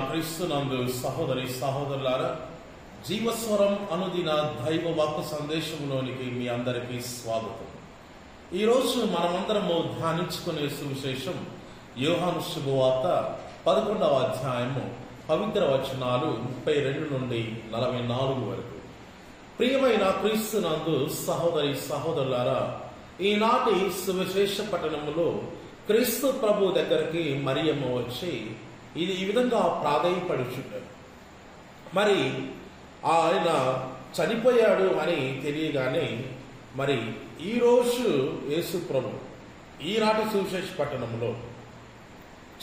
క్రీస్తునందు సహోదరి సహోదరులారా, జీవస్వరం అనుదిన దైవ వాక్కు సందేశంలోనికి మీ అందరికీ స్వాగతం. ఈరోజు మనమందరము ధ్యానించుకునే సువిశేషం యోహాను శుభవార్త 11వ అధ్యాయము పవిత్ర వచనాలు 32 నుండి 44 వరకు. ప్రియమైన క్రీస్తునందు సహోదరి సహోదరులారా, ఈనాటి సువిశేష పట్టణములో క్రీస్తు ప్రభు దగ్గరికి మరియమ్మ వచ్చి ఇది ఈ విధంగా ప్రాధేయపడుచుంటాడు. మరి ఆయన చనిపోయాడు అని తెలియగానే మరి ఈరోజు యేసు ప్రభు ఈనాటి సువిశేష పట్టణంలో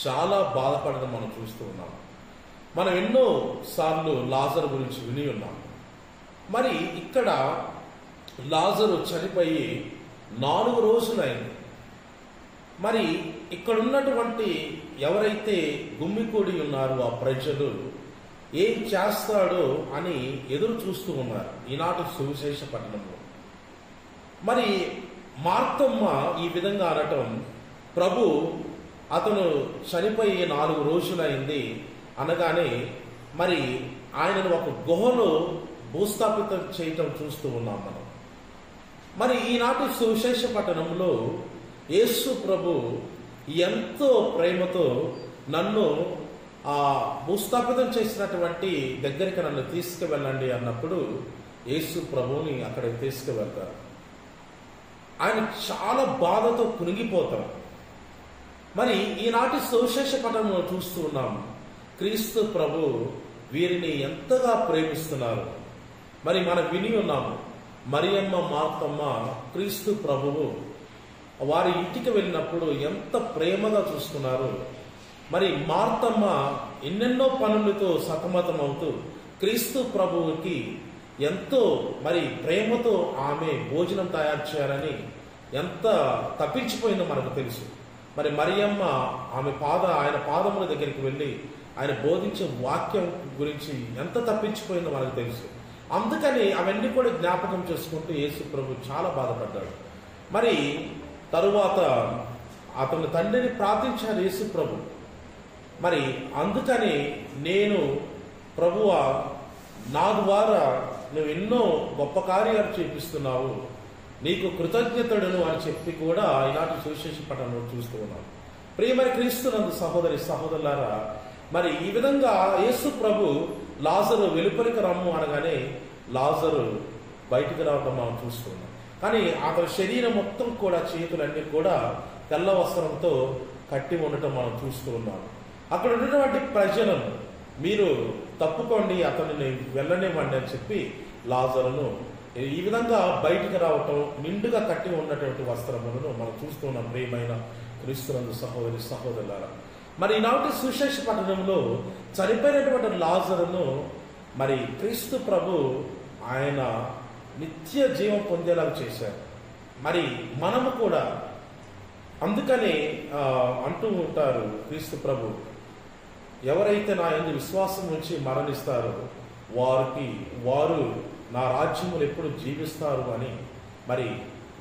చాలా బాధపడడం మనం చూస్తూ ఉన్నాం. మనం ఎన్నో సార్లు లాజరు గురించి విని ఉన్నాం. మరి ఇక్కడ లాజరు చనిపోయి 4 రోజులైంది. మరి ఇక్కడ ఉన్నటువంటి ఎవరైతే గుమ్మికూడి ఉన్నారో ఆ ప్రజలు ఏం చేస్తాడో అని ఎదురు చూస్తూ ఉన్నారు ఈనాటి సువిశేష పట్టణంలో. మరి మార్తమ్మ ఈ విధంగా అనటం, ప్రభు అతను చనిపోయి 4 రోజులైంది అనగానే మరి ఆయనను ఒక గుహలో భూస్థాపితం చేయటం చూస్తూ ఉన్నాం మనం. మరి ఈనాటి సువిశేష పట్టణంలో యేసు ప్రభు ఎంతో ప్రేమతో నన్ను ఆ భూస్థాపితం చేసినటువంటి దగ్గరికి నన్ను తీసుకువెళ్ళండి అన్నప్పుడు యేసు ప్రభువుని అక్కడికి తీసుకువెళ్తారు. ఆయన చాలా బాధతో కునిగిపోతారు. మరి ఈనాటి సువిశేష పట్టణంలో చూస్తూ ఉన్నాం క్రీస్తు ప్రభు వీరిని ఎంతగా ప్రేమిస్తున్నారు. మరి మనం విని ఉన్నాము, మరియమ్మ మార్తమ్మ క్రీస్తు ప్రభువు వారి ఇంటికి వెళ్ళినప్పుడు ఎంత ప్రేమగా చూస్తున్నారు. మరి మార్తమ్మ ఎన్నెన్నో పనులతో సతమతమవుతూ క్రీస్తు ప్రభువుకి ఎంతో మరి ప్రేమతో ఆమె భోజనం తయారు చేయాలని ఎంత తప్పించిపోయిందో మనకు తెలుసు. మరి మరియమ్మ ఆయన పాదముల దగ్గరికి వెళ్ళి ఆయన బోధించే వాక్యం గురించి ఎంత తప్పించిపోయిందో మనకు తెలుసు. అందుకని అవన్నీ కూడా జ్ఞాపకం చేసుకుంటూ యేసు ప్రభు చాలా బాధపడ్డాడు. మరి తరువాత అతని తండ్రిని ప్రార్థించారు యేసు ప్రభు. మరి అందుకని నేను ప్రభువా, నా ద్వారా నువ్వు ఎన్నో గొప్ప కార్యాలు చేపిస్తున్నావు, నీకు కృతజ్ఞతడును అని చెప్పి కూడా ఈనాటి సువిశేష పట్టణంలో చూస్తూ ఉన్నాను. ప్రియమైన క్రీస్తునందు సహోదరి సహోదరులారా, మరి ఈ విధంగా యేసు ప్రభు లాజరు వెలుపలికి రమ్ము అనగానే లాజరు బయటికి రావడం మనం చూస్తూ ఉన్నాం. కానీ అతని శరీరం మొత్తం కూడా చేతులన్నీ కూడా తెల్ల వస్త్రంతో కట్టి ఉండటం మనం చూస్తూ ఉన్నాం. అక్కడ ఉన్నటువంటి ప్రజలను మీరు తప్పుకోండి, అతనిని వెళ్ళనివ్వండి అని చెప్పి లాజరును ఈ విధంగా బయటికి రావటం, నిండుగా కట్టి ఉన్నటువంటి వస్త్రములను మనం చూస్తూ ఉన్నాం. ప్రియమైన క్రీస్తునందు సహోదరి సహోదరులారా, మరి ఈనాటి సువిశేష పట్టణంలో చనిపోయినటువంటి లాజరును మరి క్రీస్తు ప్రభు ఆయన నిత్య జీవం పొందేలాగా చేశారు. మరి మనము కూడా అందుకనే అంటూ ఉంటారు క్రీస్తు ప్రభు, ఎవరైతే నా యందు విశ్వాసం ఉంచి మరణిస్తారో వారు నా రాజ్యములు ఎప్పుడు జీవిస్తారు అని. మరి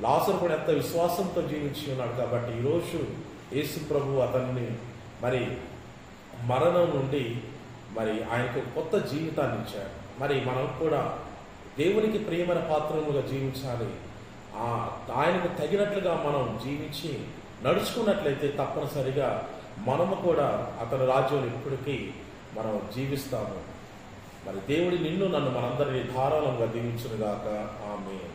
లాజరు కూడా ఎంత విశ్వాసంతో జీవించి ఉన్నాడు. కాబట్టి ఈరోజు యేసు ప్రభు అతన్ని మరి మరణం నుండి మరి ఆయనకు కొత్త జీవితాన్ని ఇచ్చాడు. మరి మనం కూడా దేవునికి ప్రియమైన పాత్రముగా జీవించాలి. ఆయనకు తగినట్లుగా మనం జీవించి నడుచుకున్నట్లయితే తప్పనిసరిగా మనము కూడా అతని రాజ్యంలో ఇప్పటికీ మనం జీవిస్తాము. మరి దేవుడి నిన్ను నన్ను మనందరినీ ధారాళంగా దీవించునుగాక. ఆమేన్.